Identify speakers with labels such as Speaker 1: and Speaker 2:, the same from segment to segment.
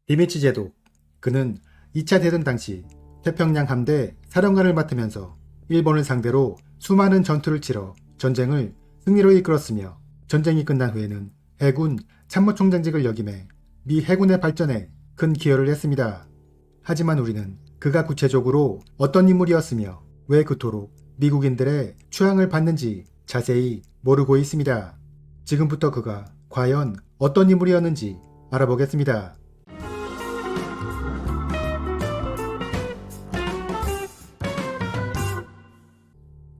Speaker 1: 디미치 제독. 그는 2차 대전 당시 태평양 함대 사령관을 맡으면서 일본을 상대로 수많은 전투를 치러 전쟁을 승리로 이끌었으며, 전쟁이 끝난 후에는 해군 참모총장직을 역임해 미 해군의 발전에 큰 기여를 했습니다. 하지만 우리는 그가 구체적으로 어떤 인물이었으며 왜 그토록 미국인들의 추앙을 받는지 자세히 모르고 있습니다. 지금부터 그가 과연 어떤 인물이었는지 알아보겠습니다.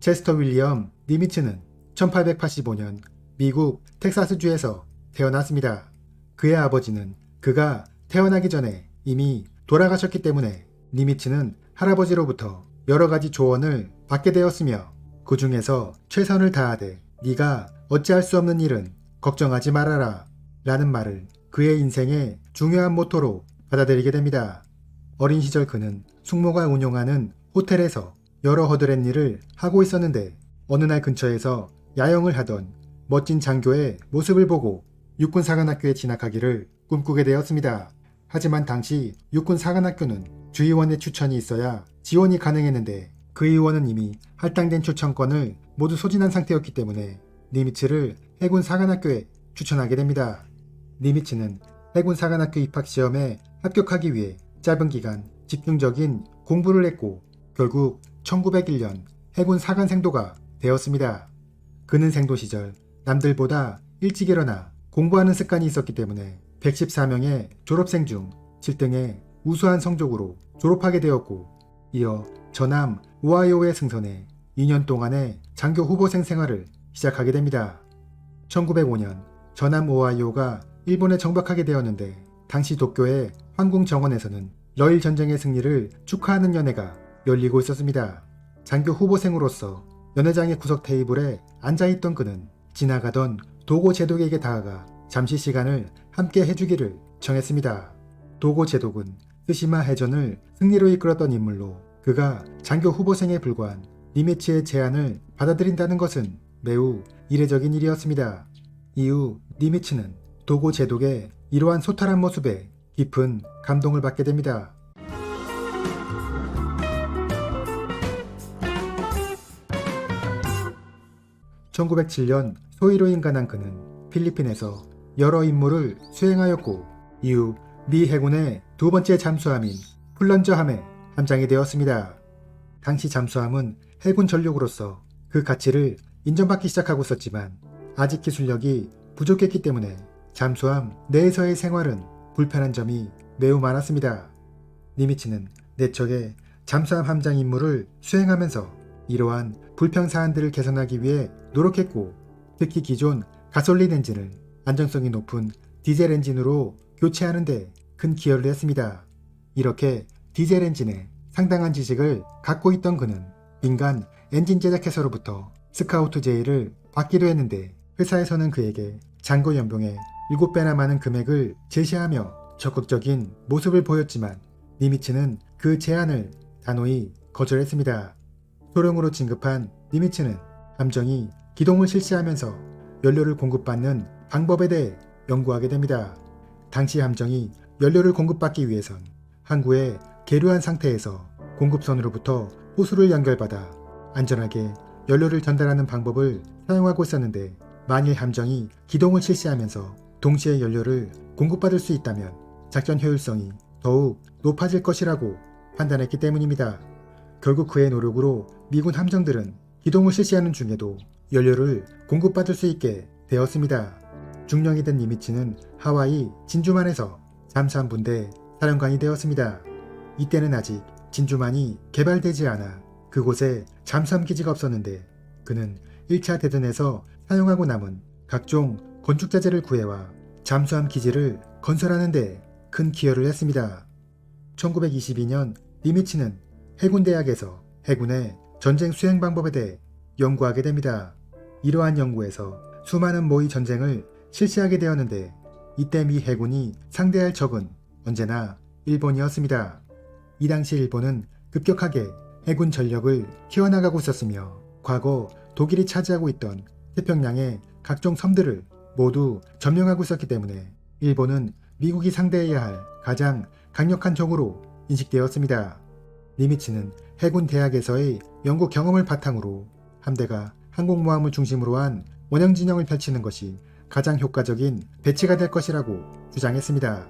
Speaker 1: 체스터 윌리엄 니미츠는 1885년 미국 텍사스주에서 태어났습니다. 그의 아버지는 그가 태어나기 전에 이미 돌아가셨기 때문에 니미츠는 할아버지로부터 여러 가지 조언을 받게 되었으며, 그 중에서 최선을 다하되 네가 어찌할 수 없는 일은 걱정하지 말아라 라는 말을 그의 인생의 중요한 모토로 받아들이게 됩니다. 어린 시절 그는 숙모가 운영하는 호텔에서 여러 허드렛 일을 하고 있었는데, 어느 날 근처에서 야영을 하던 멋진 장교의 모습을 보고 육군사관학교에 진학하기를 꿈꾸게 되었습니다. 하지만 당시 육군사관학교는 주의원의 추천이 있어야 지원이 가능했는데, 그 의원은 이미 할당된 추천권을 모두 소진한 상태였기 때문에 니미츠를 해군사관학교에 추천하게 됩니다. 니미츠는 해군사관학교 입학시험에 합격하기 위해 짧은 기간 집중적인 공부를 했고, 결국 1901년 해군 사관생도가 되었습니다. 그는 생도 시절 남들보다 일찍 일어나 공부하는 습관이 있었기 때문에 114명의 졸업생 중 7등의 우수한 성적으로 졸업하게 되었고, 이어 전남 오하이오에 승선해 2년 동안의 장교 후보생 생활을 시작하게 됩니다. 1905년 전남 오하이오가 일본에 정박하게 되었는데, 당시 도쿄의 황궁 정원에서는 러일 전쟁의 승리를 축하하는 연회가 열리고 있었습니다. 장교 후보생으로서 연회장의 구석 테이블에 앉아있던 그는 지나가던 도고 제독에게 다가가 잠시 시간을 함께 해주기를 청했습니다. 도고 제독은 스시마 해전을 승리로 이끌었던 인물로, 그가 장교 후보생에 불과한 니미츠의 제안을 받아들인다는 것은 매우 이례적인 일이었습니다. 이후 니미츠는 도고 제독의 이러한 소탈한 모습에 깊은 감동을 받게 됩니다. 1907년 소위로 인간한 그는 필리핀에서 여러 임무를 수행하였고, 이후 미 해군의 두 번째 잠수함인 플런저함에 함장이 되었습니다. 당시 잠수함은 해군 전력으로서 그 가치를 인정받기 시작하고 있었지만 아직 기술력이 부족했기 때문에 잠수함 내에서의 생활은 불편한 점이 매우 많았습니다. 니미츠는 내척의 잠수함 함장 임무를 수행하면서 이러한 불평사안들을 개선하기 위해 노력했고, 특히 기존 가솔린 엔진을 안정성이 높은 디젤 엔진으로 교체하는 데 큰 기여를 했습니다. 이렇게 디젤 엔진에 상당한 지식을 갖고 있던 그는 민간 엔진 제작회사로부터 스카우트 제의를 받기도 했는데, 회사에서는 그에게 장교 연봉의 7배나 많은 금액을 제시하며 적극적인 모습을 보였지만 니미츠는 그 제안을 단호히 거절했습니다. 소령으로 진급한 니미츠는 함정이 기동을 실시하면서 연료를 공급받는 방법에 대해 연구하게 됩니다. 당시 함정이 연료를 공급받기 위해선 항구에 계류한 상태에서 공급선으로부터 호수를 연결받아 안전하게 연료를 전달하는 방법을 사용하고 있었는데, 만일 함정이 기동을 실시하면서 동시에 연료를 공급받을 수 있다면 작전 효율성이 더욱 높아질 것이라고 판단했기 때문입니다. 결국 그의 노력으로 미군 함정들은 기동을 실시하는 중에도 연료를 공급받을 수 있게 되었습니다. 중령이 된 니미츠는 하와이 진주만에서 잠수함 분대 사령관이 되었습니다. 이때는 아직 진주만이 개발되지 않아 그곳에 잠수함 기지가 없었는데, 그는 1차 대전에서 사용하고 남은 각종 건축자재를 구해와 잠수함 기지를 건설하는 데 큰 기여를 했습니다. 1922년 니미츠는 해군대학에서 해군의 전쟁 수행 방법에 대해 연구하게 됩니다. 이러한 연구에서 수많은 모의 전쟁을 실시하게 되었는데, 이때 미 해군이 상대할 적은 언제나 일본이었습니다. 이 당시 일본은 급격하게 해군 전력을 키워나가고 있었으며, 과거 독일이 차지하고 있던 태평양의 각종 섬들을 모두 점령하고 있었기 때문에 일본은 미국이 상대해야 할 가장 강력한 적으로 인식되었습니다. 니미츠는 해군 대학에서의 연구 경험을 바탕으로 함대가 항공모함을 중심으로 한 원형 진영을 펼치는 것이 가장 효과적인 배치가 될 것이라고 주장했습니다.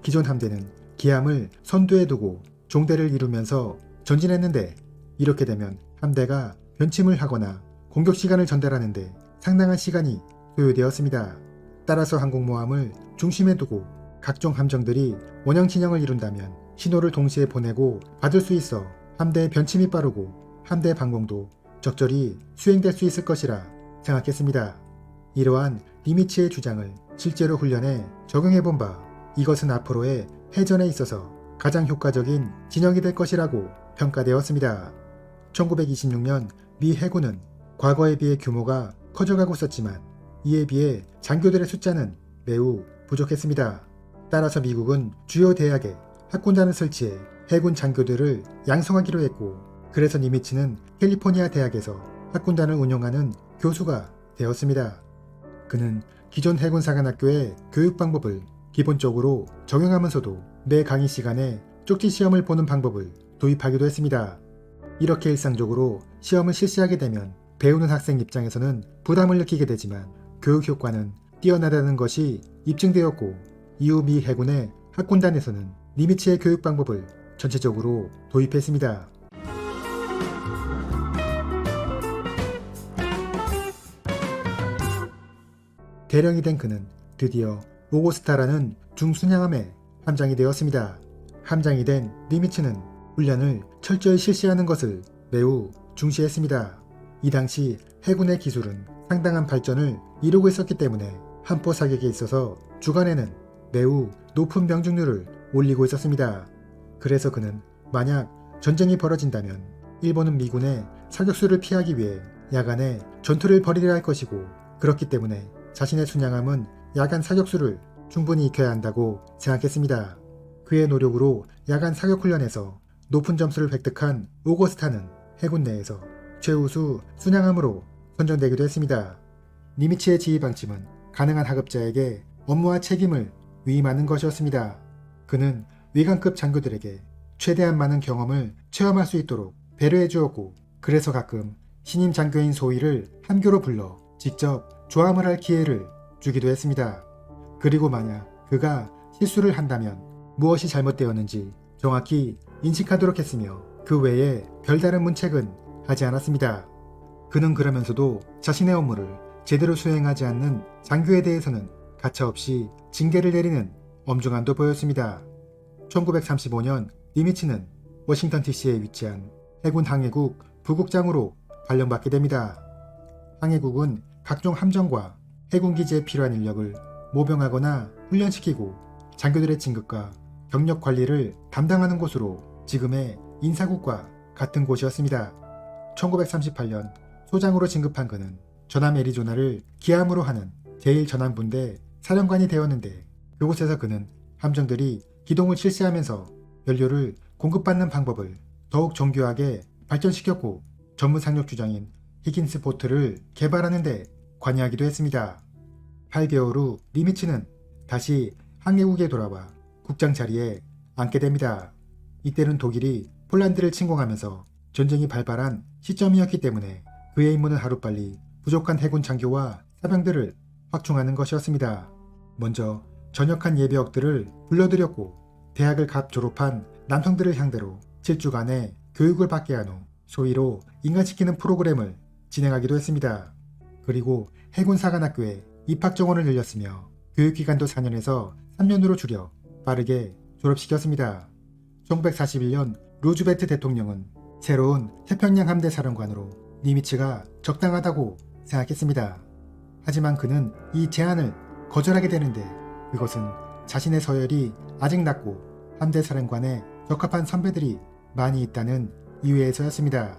Speaker 1: 기존 함대는 기함을 선두에 두고 종대를 이루면서 전진했는데 이렇게 되면 함대가 변침을 하거나 공격 시간을 전달하는데 상당한 시간이 소요되었습니다. 따라서 항공모함을 중심에 두고 각종 함정들이 원형 진영을 이룬다면 신호를 동시에 보내고 받을 수 있어 함대의 변침이 빠르고 함대 방공도 적절히 수행될 수 있을 것이라 생각했습니다. 이러한 니미츠의 주장을 실제로 훈련에 적용해본 바 이것은 앞으로의 해전에 있어서 가장 효과적인 진영이 될 것이라고 평가되었습니다. 1926년 미 해군은 과거에 비해 규모가 커져가고 있었지만 이에 비해 장교들의 숫자는 매우 부족했습니다. 따라서 미국은 주요 대학에 학군단을 설치해 해군 장교들을 양성하기로 했고 그래서 니미츠는 캘리포니아 대학에서 학군단을 운영하는 교수가 되었습니다. 그는 기존 해군사관학교의 교육 방법을 기본적으로 적용하면서도 매 강의 시간에 쪽지 시험을 보는 방법을 도입하기도 했습니다. 이렇게 일상적으로 시험을 실시하게 되면 배우는 학생 입장에서는 부담을 느끼게 되지만 교육 효과는 뛰어나다는 것이 입증되었고 이후 미 해군의 학군단에서는 니미츠의 교육 방법을 전체적으로 도입했습니다. 대령이 된 그는 드디어 오고스타라는 중순양함의 함장이 되었습니다. 함장이 된 니미츠는 훈련을 철저히 실시하는 것을 매우 중시했습니다. 이 당시 해군의 기술은 상당한 발전을 이루고 있었기 때문에 함포 사격에 있어서 주간에는 매우 높은 명중률을 올리고 있었습니다. 그래서 그는 만약 전쟁이 벌어진다면 일본은 미군의 사격수를 피하기 위해 야간에 전투를 벌이려 할 것이고 그렇기 때문에 자신의 순양함은 야간 사격수를 충분히 익혀야 한다고 생각했습니다. 그의 노력으로 야간 사격훈련에서 높은 점수를 획득한 오거스타는 해군 내에서 최우수 순양함으로 선정되기도 했습니다. 니미츠의 지휘 방침은 가능한 하급자에게 업무와 책임을 위임하는 것이었습니다. 그는 위관급 장교들에게 최대한 많은 경험을 체험할 수 있도록 배려해 주었고 그래서 가끔 신임 장교인 소위를 함교로 불러 직접 조함을 할 기회를 주기도 했습니다. 그리고 만약 그가 실수를 한다면 무엇이 잘못되었는지 정확히 인식하도록 했으며 그 외에 별다른 문책은 하지 않았습니다. 그는 그러면서도 자신의 업무를 제대로 수행하지 않는 장교에 대해서는 가차없이 징계를 내리는 엄중함도 보였습니다. 1935년 니미츠는 워싱턴 DC에 위치한 해군 항해국 부국장으로 발령받게 됩니다. 항해국은 각종 함정과 해군 기지에 필요한 인력을 모병하거나 훈련시키고 장교들의 진급과 경력 관리를 담당하는 곳으로 지금의 인사국과 같은 곳이었습니다. 1938년 소장으로 진급한 그는 전함 애리조나를 기함으로 하는 제1전함분대 사령관이 되었는데 그곳에서 그는 함정들이 기동을 실시하면서 연료를 공급받는 방법을 더욱 정교하게 발전시켰고 전문 상륙 주장인 히긴스 보트를 개발하는 데 관여하기도 했습니다. 8개월 후 니미츠는 다시 항해국에 돌아와 국장 자리에 앉게 됩니다. 이때는 독일이 폴란드를 침공하면서 전쟁이 발발한 시점이었기 때문에 그의 임무는 하루빨리 부족한 해군 장교와 사병들을 확충하는 것이었습니다. 먼저 전역한 예비역들을 불러들였고 대학을 갓 졸업한 남성들을 상대로 7주간의 교육을 받게 한 후 소위로 인간시키는 프로그램을 진행하기도 했습니다. 그리고 해군사관학교에 입학 정원을 늘렸으며 교육기간도 4년에서 3년으로 줄여 빠르게 졸업시켰습니다. 1941년 루즈벨트 대통령은 새로운 태평양 함대 사령관으로 니미츠가 적당하다고 생각했습니다. 하지만 그는 이 제안을 거절하게 되는데 그것은 자신의 서열이 아직 낮고 함대 사령관에 적합한 선배들이 많이 있다는 이유에서였습니다.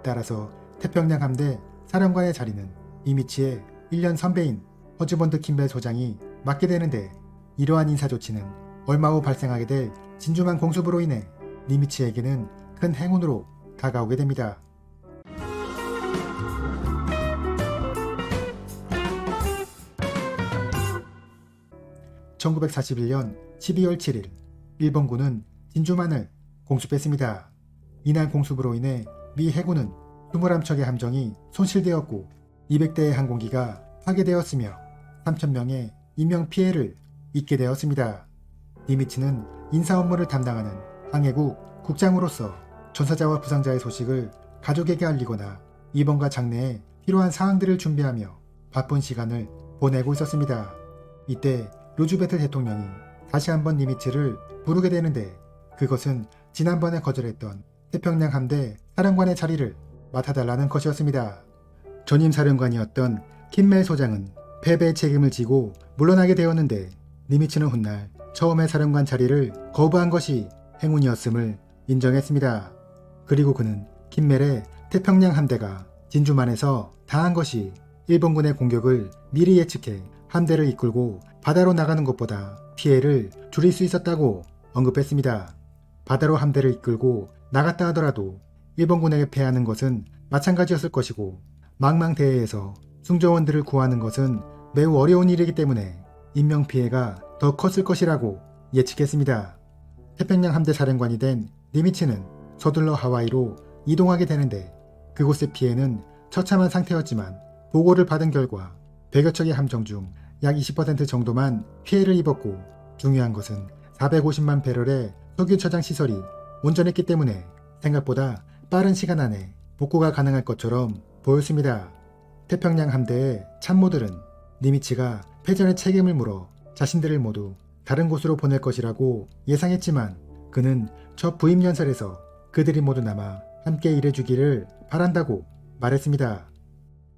Speaker 1: 따라서 태평양 함대 사령관의 자리는 니미츠의 1년 선배인 허즈본드 킴벨 소장이 맡게 되는데 이러한 인사 조치는 얼마 후 발생하게 될 진주만 공습으로 인해 니미츠에게는 큰 행운으로 다가오게 됩니다. 1941년 12월 7일 일본군은 진주만을 공습했습니다. 이날 공습으로 인해 미 해군은 21척의 함정이 손실되었고 200대의 항공기가 파괴되었으며 3,000명의 인명피해를 입게 되었습니다. 니미츠는 인사 업무를 담당하는 항해국 국장으로서 전사자와 부상자의 소식을 가족에게 알리거나 입원과 장례에 필요한 사항들을 준비하며 바쁜 시간을 보내고 있었습니다. 이때 루즈베트 대통령이 다시 한번 니미츠를 부르게 되는데 그것은 지난번에 거절했던 태평양 함대 사령관의 자리를 맡아달라는 것이었습니다. 전임 사령관이었던 킴멜 소장은 패배의 책임을 지고 물러나게 되었는데 니미츠는 훗날 처음의 사령관 자리를 거부한 것이 행운이었음을 인정했습니다. 그리고 그는 킴멜의 태평양 함대가 진주만에서 당한 것이 일본군의 공격을 미리 예측해 함대를 이끌고 바다로 나가는 것보다 피해를 줄일 수 있었다고 언급했습니다. 바다로 함대를 이끌고 나갔다 하더라도 일본군에게 패하는 것은 마찬가지였을 것이고 망망대해에서 승조원들을 구하는 것은 매우 어려운 일이기 때문에 인명피해가 더 컸을 것이라고 예측했습니다. 태평양 함대 사령관이 된 니미츠는 서둘러 하와이로 이동하게 되는데 그곳의 피해는 처참한 상태였지만 보고를 받은 결과 100여 척의 함정 중 약 20% 정도만 피해를 입었고 중요한 것은 450만 배럴의 석유 저장 시설이 온전했기 때문에 생각보다 빠른 시간 안에 복구가 가능할 것처럼 보였습니다. 태평양 함대의 참모들은 니미츠가 패전의 책임을 물어 자신들을 모두 다른 곳으로 보낼 것이라고 예상했지만 그는 저 부임 연설에서 그들이 모두 남아 함께 일해주기를 바란다고 말했습니다.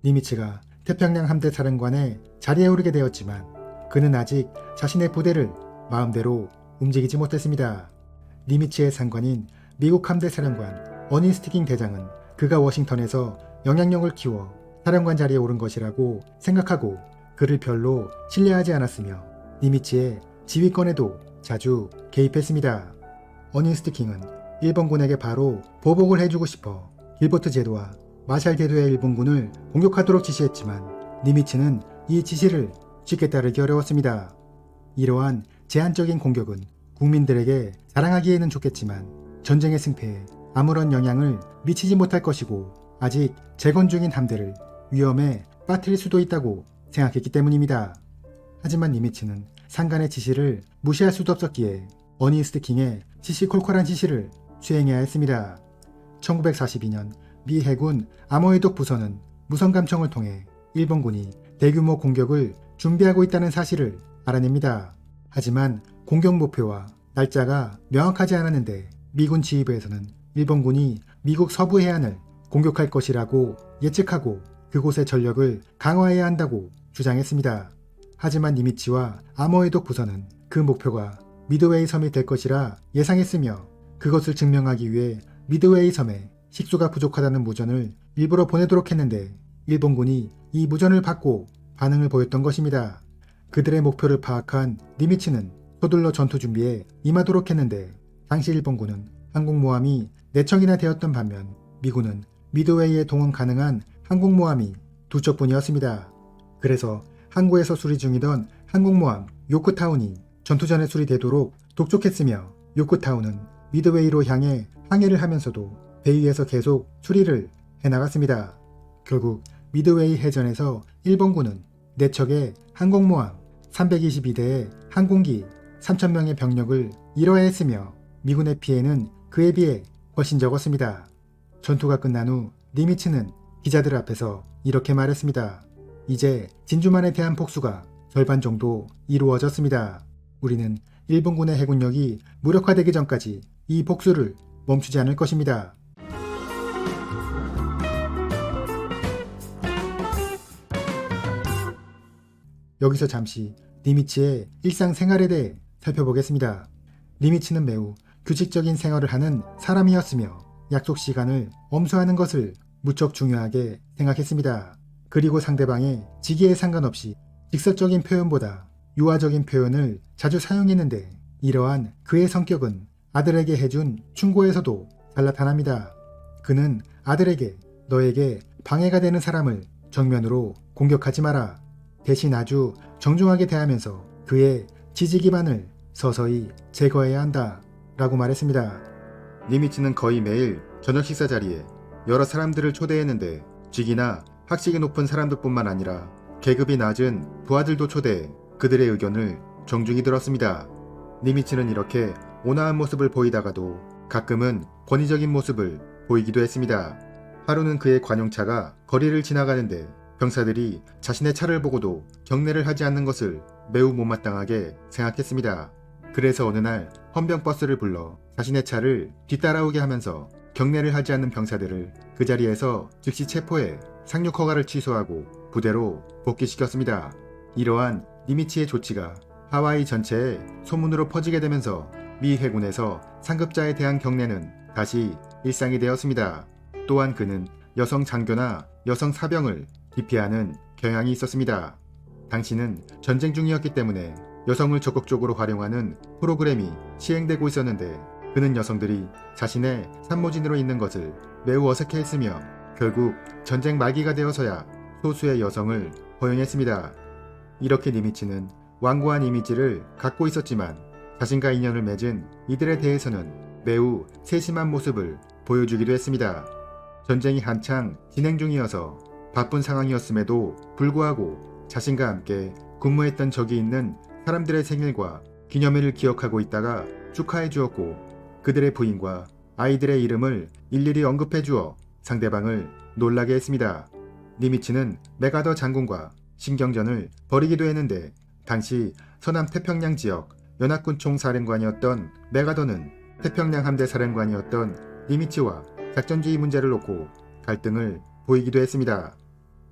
Speaker 1: 니미츠가 태평양 함대 사령관의 자리에 오르게 되었지만 그는 아직 자신의 부대를 마음대로 움직이지 못했습니다. 니미츠의 상관인 미국 함대 사령관 어니스트 킹 대장은 그가 워싱턴에서 영향력을 키워 사령관 자리에 오른 것이라고 생각하고 그를 별로 신뢰하지 않았으며 니미츠의 지휘권에도 자주 개입했습니다. 어니스트 킹은 일본군에게 바로 보복을 해주고 싶어 길버트 제도와 마샬 제도의 일본군을 공격하도록 지시했지만 니미츠는 이 지시를 쉽게 따르기 어려웠습니다. 이러한 제한적인 공격은 국민들에게 자랑하기에는 좋겠지만 전쟁의 승패에 아무런 영향을 미치지 못할 것이고 아직 재건 중인 함대를 위험에 빠뜨릴 수도 있다고 생각했기 때문입니다. 하지만 니미츠는 상관의 지시를 무시할 수도 없었기에 어니스트 킹의 시시콜콜한 지시를 수행해야 했습니다. 1942년 미 해군 아모에독 부서는 무선 감청을 통해 일본군이 대규모 공격을 준비하고 있다는 사실을 알아냅니다. 하지만 공격 목표와 날짜가 명확하지 않았는데 미군 지휘부에서는 일본군이 미국 서부 해안을 공격할 것이라고 예측하고 그곳의 전력을 강화해야 한다고 주장했습니다. 하지만 니미츠와 아모에독 부서는 그 목표가 미드웨이 섬이 될 것이라 예상했으며 그것을 증명하기 위해 미드웨이 섬에 식수가 부족하다는 무전을 일부러 보내도록 했는데 일본군이 이 무전을 받고 반응을 보였던 것입니다. 그들의 목표를 파악한 니미츠는 서둘러 전투 준비에 임하도록 했는데 당시 일본군은 항공모함이 4척이나 되었던 반면 미군은 미드웨이에 동원 가능한 항공모함이 2척뿐이었습니다. 그래서 항구에서 수리 중이던 항공모함 요크타운이 전투 전에 수리되도록 독촉했으며 요크타운은 미드웨이로 향해 항해를 하면서도 배 위에서 계속 수리를 해나갔습니다. 결국 미드웨이 해전에서 일본군은 4척의 항공모함, 322대의 항공기, 3,000명의 병력을 잃어야 했으며 미군의 피해는 그에 비해 훨씬 적었습니다. 전투가 끝난 후 니미츠는 기자들 앞에서 이렇게 말했습니다. 이제 진주만에 대한 복수가 절반 정도 이루어졌습니다. 우리는 일본군의 해군력이 무력화되기 전까지 이 복수를 멈추지 않을 것입니다. 여기서 잠시 니미츠의 일상생활에 대해 살펴보겠습니다. 니미츠는 매우 규칙적인 생활을 하는 사람이었으며 약속 시간을 엄수하는 것을 무척 중요하게 생각했습니다. 그리고 상대방의 직위에 상관없이 직설적인 표현보다 유화적인 표현을 자주 사용했는데 이러한 그의 성격은 아들에게 해준 충고에서도 잘 나타납니다. 그는 아들에게 너에게 방해가 되는 사람을 정면으로 공격하지 마라. 대신 아주 정중하게 대하면서 그의 지지 기반을 서서히 제거해야 한다 라고 말했습니다. 니미츠는 거의 매일 저녁 식사 자리에 여러 사람들을 초대했는데 직위나 학식이 높은 사람들뿐만 아니라 계급이 낮은 부하들도 초대해 그들의 의견을 정중히 들었습니다. 니미츠는 이렇게 온화한 모습을 보이다가도 가끔은 권위적인 모습을 보이기도 했습니다. 하루는 그의 관용차가 거리를 지나가는데 병사들이 자신의 차를 보고도 경례를 하지 않는 것을 매우 못마땅하게 생각했습니다. 그래서 어느 날 헌병버스를 불러 자신의 차를 뒤따라오게 하면서 경례를 하지 않는 병사들을 그 자리에서 즉시 체포해 상륙 허가를 취소하고 부대로 복귀시켰습니다. 이러한 니미츠의 조치가 하와이 전체에 소문으로 퍼지게 되면서 미 해군에서 상급자에 대한 경례는 다시 일상이 되었습니다. 또한 그는 여성 장교나 여성 사병을 기피하는 경향이 있었습니다. 당시는 전쟁 중이었기 때문에 여성을 적극적으로 활용하는 프로그램이 시행되고 있었는데 그는 여성들이 자신의 산모진으로 있는 것을 매우 어색해했으며 결국 전쟁 말기가 되어서야 소수의 여성을 허용했습니다. 이렇게 니미츠는 완고한 이미지를 갖고 있었지만 자신과 인연을 맺은 이들에 대해서는 매우 세심한 모습을 보여주기도 했습니다. 전쟁이 한창 진행 중이어서 바쁜 상황이었음에도 불구하고 자신과 함께 근무했던 적이 있는 사람들의 생일과 기념일을 기억하고 있다가 축하해 주었고 그들의 부인과 아이들의 이름을 일일이 언급해 주어 상대방을 놀라게 했습니다. 니미츠는 메가더 장군과 신경전을 벌이기도 했는데 당시 서남 태평양 지역 연합군 총사령관이었던 메가더는 태평양 함대 사령관이었던 니미츠와 작전주의 문제를 놓고 갈등을 보이기도 했습니다.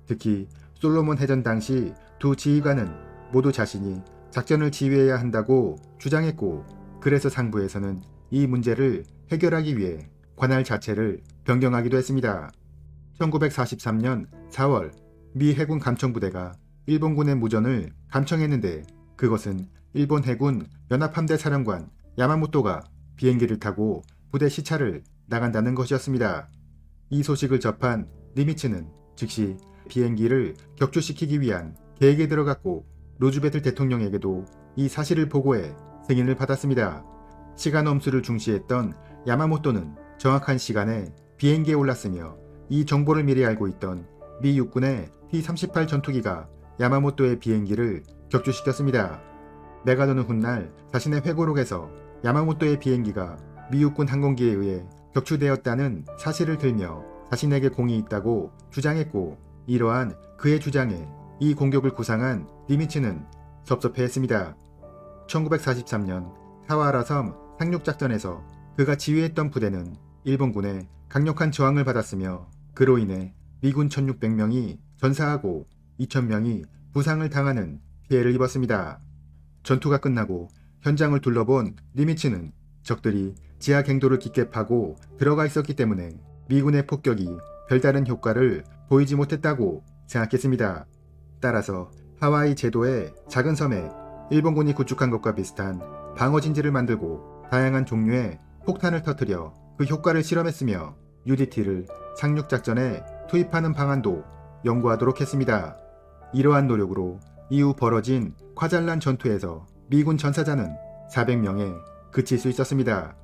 Speaker 1: 특히 솔로몬 해전 당시 두 지휘관은 모두 자신이 작전을 지휘해야 한다고 주장했고 그래서 상부에서는 이 문제를 해결하기 위해 관할 자체를 변경하기도 했습니다. 1943년 4월 미 해군 감청부대가 일본군의 무전을 감청했는데 그것은 일본 해군 연합함대 사령관 야마모토가 비행기를 타고 부대 시찰을 나간다는 것이었습니다. 이 소식을 접한 니미츠는 즉시 비행기를 격추시키기 위한 계획에 들어갔고 루즈베트 대통령에게도 이 사실을 보고해 승인을 받았습니다. 시간 엄수를 중시했던 야마모토는 정확한 시간에 비행기에 올랐으며 이 정보를 미리 알고 있던 미 육군의 T-38 전투기가 야마모토의 비행기를 격추시켰습니다. 메가더는 훗날 자신의 회고록에서 야마모토의 비행기가 미 육군 항공기에 의해 격추되었다는 사실을 들며 자신에게 공이 있다고 주장했고 이러한 그의 주장에 이 공격을 구상한 니미츠는 섭섭해했습니다. 1943년 사와라섬 상륙작전에서 그가 지휘했던 부대는 일본군의 강력한 저항을 받았으며 그로 인해 미군 1600명이 전사하고 2000명이 부상을 당하는 피해를 입었습니다. 전투가 끝나고 현장을 둘러본 니미츠는 적들이 지하 갱도를 깊게 파고 들어가 있었기 때문에 미군의 폭격이 별다른 효과를 보이지 못했다고 생각했습니다. 따라서 하와이 제도의 작은 섬에 일본군이 구축한 것과 비슷한 방어진지를 만들고 다양한 종류의 폭탄을 터뜨려 그 효과를 실험했으며 UDT를 상륙작전에 투입하는 방안도 연구하도록 했습니다. 이러한 노력으로 이후 벌어진 과잘난 전투에서 미군 전사자는 400명에 그칠 수 있었습니다.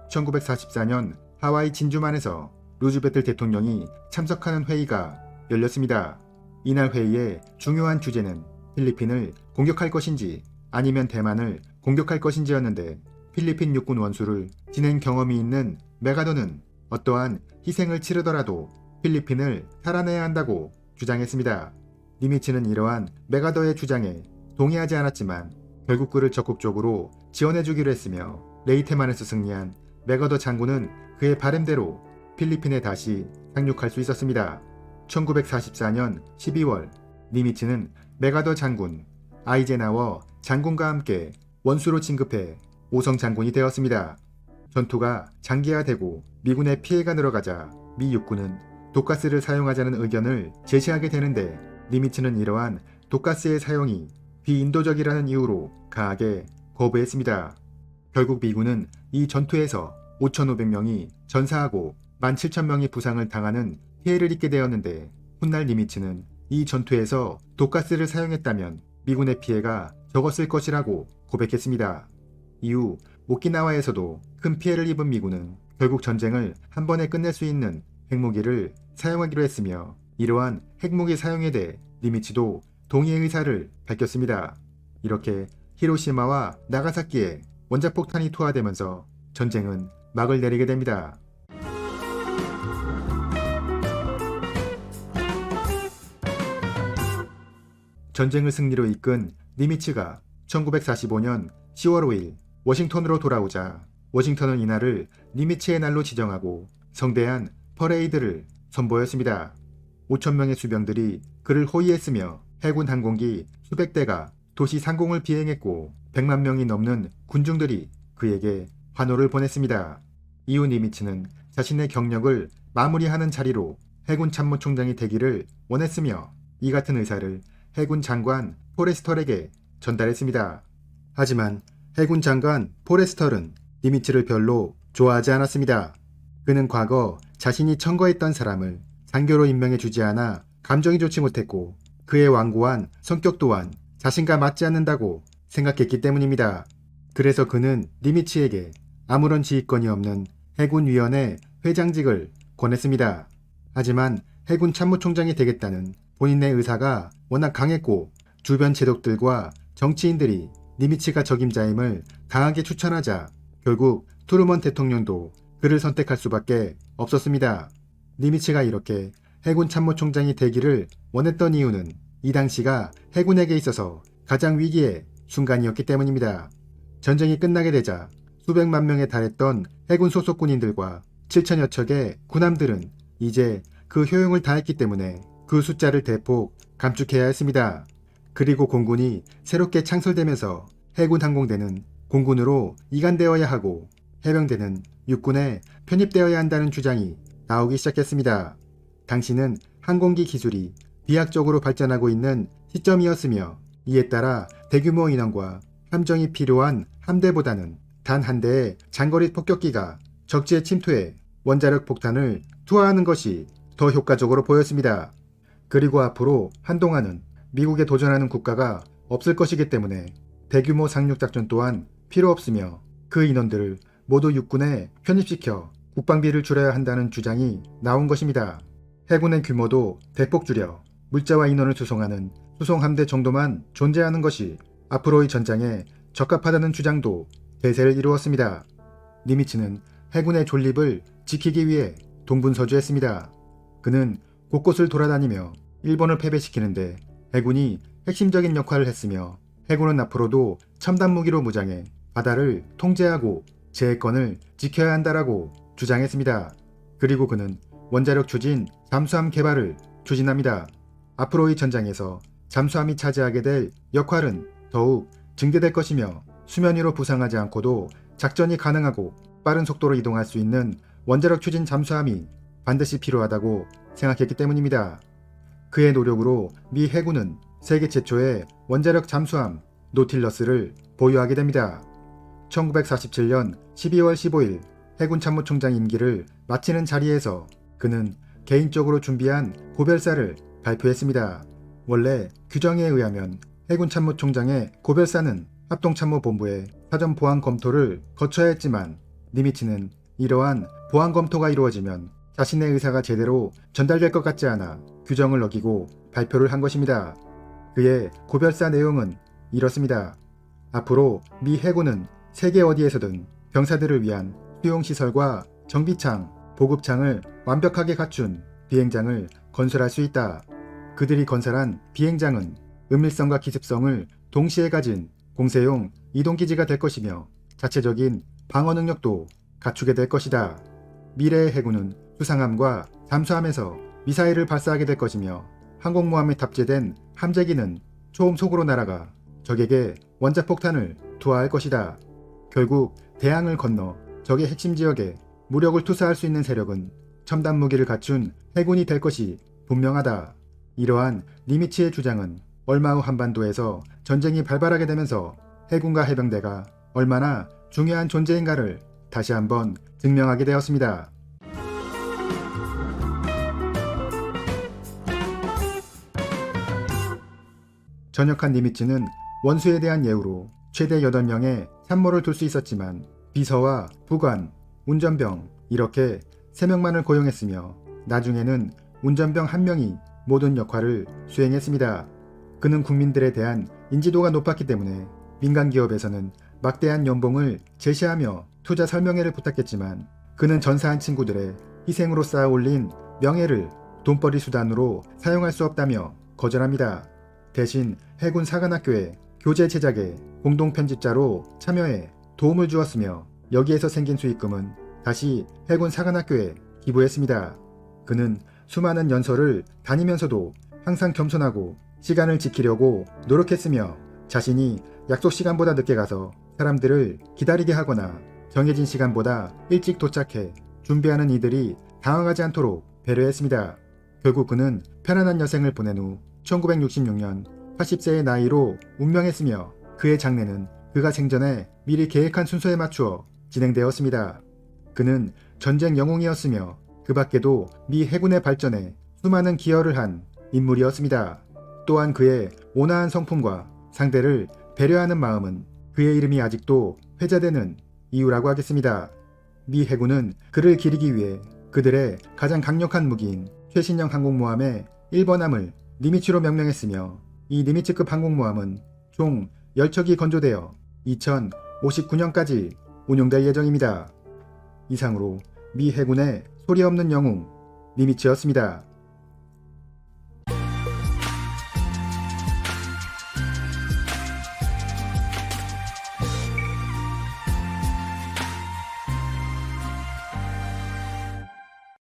Speaker 1: 1944년 하와이 진주만에서 루즈베트 대통령이 참석하는 회의가 열렸습니다. 이날 회의의 중요한 주제는 필리핀을 공격할 것인지 아니면 대만을 공격할 것인지였는데 필리핀 육군 원수를 지낸 경험이 있는 메가더는 어떠한 희생을 치르더라도 필리핀을 살아내야 한다고 주장했습니다. 니미츠는 이러한 메가더의 주장에 동의하지 않았지만 결국 그를 적극적으로 지원해주기로 했으며 레이테만에서 승리한 메가더 장군은 그의 바램대로 필리핀에 다시 상륙할 수 있었습니다. 1944년 12월 니미츠는 메가더 장군 아이젠하워 장군과 함께 원수로 진급해 오성 장군이 되었습니다. 전투가 장기화되고 미군의 피해가 늘어가자 미 육군은 독가스를 사용하자는 의견을 제시하게 되는데 니미츠는 이러한 독가스의 사용이 비인도적이라는 이유로 강하게 거부했습니다. 결국 미군은 이 전투에서 5,500명이 전사하고 17,000명이 부상을 당하는 피해를 입게 되었는데 훗날 니미츠는 이 전투에서 독가스를 사용했다면 미군의 피해가 적었을 것이라고 고백했습니다. 이후 오키나와에서도 큰 피해를 입은 미군은 결국 전쟁을 한 번에 끝낼 수 있는 핵무기를 사용하기로 했으며, 이러한 핵무기 사용에 대해 니미츠도 동의의 의사를 밝혔습니다. 이렇게 히로시마와 나가사키에 원자폭탄이 투하되면서 전쟁은 막을 내리게 됩니다. 전쟁을 승리로 이끈 니미츠가 1945년 10월 5일 워싱턴으로 돌아오자 워싱턴은 이날을 니미츠의 날로 지정하고 성대한 퍼레이드를 선보였습니다. 5,000명의 수병들이 그를 호위했으며 해군 항공기 수백 대가 도시 상공을 비행했고 100만 명이 넘는 군중들이 그에게 환호를 보냈습니다. 이후 니미츠는 자신의 경력을 마무리하는 자리로 해군 참모총장이 되기를 원했으며 이 같은 의사를 해군 장관 포레스털에게 전달했습니다. 하지만 해군 장관 포레스털은 니미츠를 별로 좋아하지 않았습니다. 그는 과거 자신이 청거했던 사람을 장교로 임명해 주지 않아 감정이 좋지 못했고 그의 완고한 성격 또한 자신과 맞지 않는다고 생각했기 때문입니다. 그래서 그는 니미츠에게 아무런 지휘권이 없는 해군위원회 회장직을 권했습니다. 하지만 해군 참모총장이 되겠다는 본인의 의사가 워낙 강했고 주변 제독들과 정치인들이 니미츠가 적임자임을 강하게 추천하자 결국 트루먼 대통령도 그를 선택할 수밖에 없었습니다. 니미츠가 이렇게 해군 참모총장이 되기를 원했던 이유는 이 당시가 해군에게 있어서 가장 위기의 순간이었기 때문입니다. 전쟁이 끝나게 되자 수백만 명에 달했던 해군 소속 군인들과 7천여 척의 군함들은 이제 그 효용을 다했기 때문에 그 숫자를 대폭 감축해야 했습니다. 그리고 공군이 새롭게 창설되면서 해군 항공대는 공군으로 이관되어야 하고 해병대는 육군에 편입되어야 한다는 주장이 나오기 시작했습니다. 당시는 항공기 기술이 비약적으로 발전하고 있는 시점이었으며 이에 따라 대규모 인원과 함정이 필요한 함대보다는 단 한 대의 장거리 폭격기가 적지에 침투해 원자력 폭탄을 투하하는 것이 더 효과적으로 보였습니다. 그리고 앞으로 한동안은 미국에 도전하는 국가가 없을 것이기 때문에 대규모 상륙작전 또한 필요 없으며 그 인원들을 모두 육군에 편입시켜 국방비를 줄여야 한다는 주장이 나온 것입니다. 해군의 규모도 대폭 줄여 물자와 인원을 수송하는 수송함대 정도만 존재하는 것이 앞으로의 전장에 적합하다는 주장도 대세를 이루었습니다. 니미츠는 해군의 존립을 지키기 위해 동분서주했습니다. 그는 곳곳을 돌아다니며 일본을 패배시키는데 해군이 핵심적인 역할을 했으며 해군은 앞으로도 첨단 무기로 무장해 바다를 통제하고 제해권을 지켜야 한다라고 주장했습니다. 그리고 그는 원자력 추진 잠수함 개발을 추진합니다. 앞으로의 전장에서 잠수함이 차지하게 될 역할은 더욱 증대될 것이며 수면 위로 부상하지 않고도 작전이 가능하고 빠른 속도로 이동할 수 있는 원자력 추진 잠수함이 반드시 필요하다고 생각했기 때문입니다. 그의 노력으로 미 해군은 세계 최초의 원자력 잠수함 노틸러스를 보유하게 됩니다. 1947년 12월 15일 해군 참모총장 임기를 마치는 자리에서 그는 개인적으로 준비한 고별사를 발표했습니다. 원래 규정에 의하면 해군 참모총장의 고별사는 합동참모본부의 사전 보안 검토를 거쳐야 했지만 니미츠는 이러한 보안 검토가 이루어지면 자신의 의사가 제대로 전달될 것 같지 않아 규정을 어기고 발표를 한 것입니다. 그의 고별사 내용은 이렇습니다. 앞으로 미 해군은 세계 어디에서든 병사들을 위한 수용시설과 정비창, 보급창을 완벽하게 갖춘 비행장을 건설할 수 있다. 그들이 건설한 비행장은 은밀성과 기습성을 동시에 가진 공세용 이동기지가 될 것이며 자체적인 방어 능력도 갖추게 될 것이다. 미래의 해군은 수상함과 잠수함에서 미사일을 발사하게 될 것이며 항공모함에 탑재된 함재기는 초음속으로 날아가 적에게 원자폭탄을 투하할 것이다. 결국 대양을 건너 적의 핵심 지역에 무력을 투사할 수 있는 세력은 첨단 무기를 갖춘 해군이 될 것이 분명하다. 이러한 니미츠의 주장은 얼마 후 한반도에서 전쟁이 발발하게 되면서 해군과 해병대가 얼마나 중요한 존재인가를 다시 한번 증명하게 되었습니다. 전역한 니미츠는 원수에 대한 예우로 최대 8명의 참모를 둘 수 있었지만 비서와 부관, 운전병 이렇게 3명만을 고용했으며 나중에는 운전병 1명이 모든 역할을 수행했습니다. 그는 국민들에 대한 인지도가 높았기 때문에 민간 기업에서는 막대한 연봉을 제시하며 투자 설명회를 부탁했지만 그는 전사한 친구들의 희생으로 쌓아 올린 명예를 돈벌이 수단으로 사용할 수 없다며 거절합니다. 대신 해군 사관학교의 교재 제작에 공동 편집자로 참여해 도움을 주었으며 여기에서 생긴 수익금은 다시 해군 사관학교에 기부했습니다. 그는 수많은 연설을 다니면서도 항상 겸손하고 시간을 지키려고 노력했으며 자신이 약속 시간보다 늦게 가서 사람들을 기다리게 하거나 정해진 시간보다 일찍 도착해 준비하는 이들이 당황하지 않도록 배려했습니다. 결국 그는 편안한 여생을 보낸 후 1966년 80세의 나이로 운명했으며 그의 장례는 그가 생전에 미리 계획한 순서에 맞추어 진행되었습니다. 그는 전쟁 영웅이었으며 그 밖에도 미 해군의 발전에 수많은 기여를 한 인물이었습니다. 또한 그의 온화한 성품과 상대를 배려하는 마음은 그의 이름이 아직도 회자되는 이유라고 하겠습니다. 미 해군은 그를 기리기 위해 그들의 가장 강력한 무기인 최신형 항공모함의 1번함을 니미츠로 명명했으며 이 니미츠급 항공모함은 총 10척이 건조되어 2059년까지 운용될 예정입니다. 이상으로 미 해군의 소리 없는 영웅 니미츠였습니다.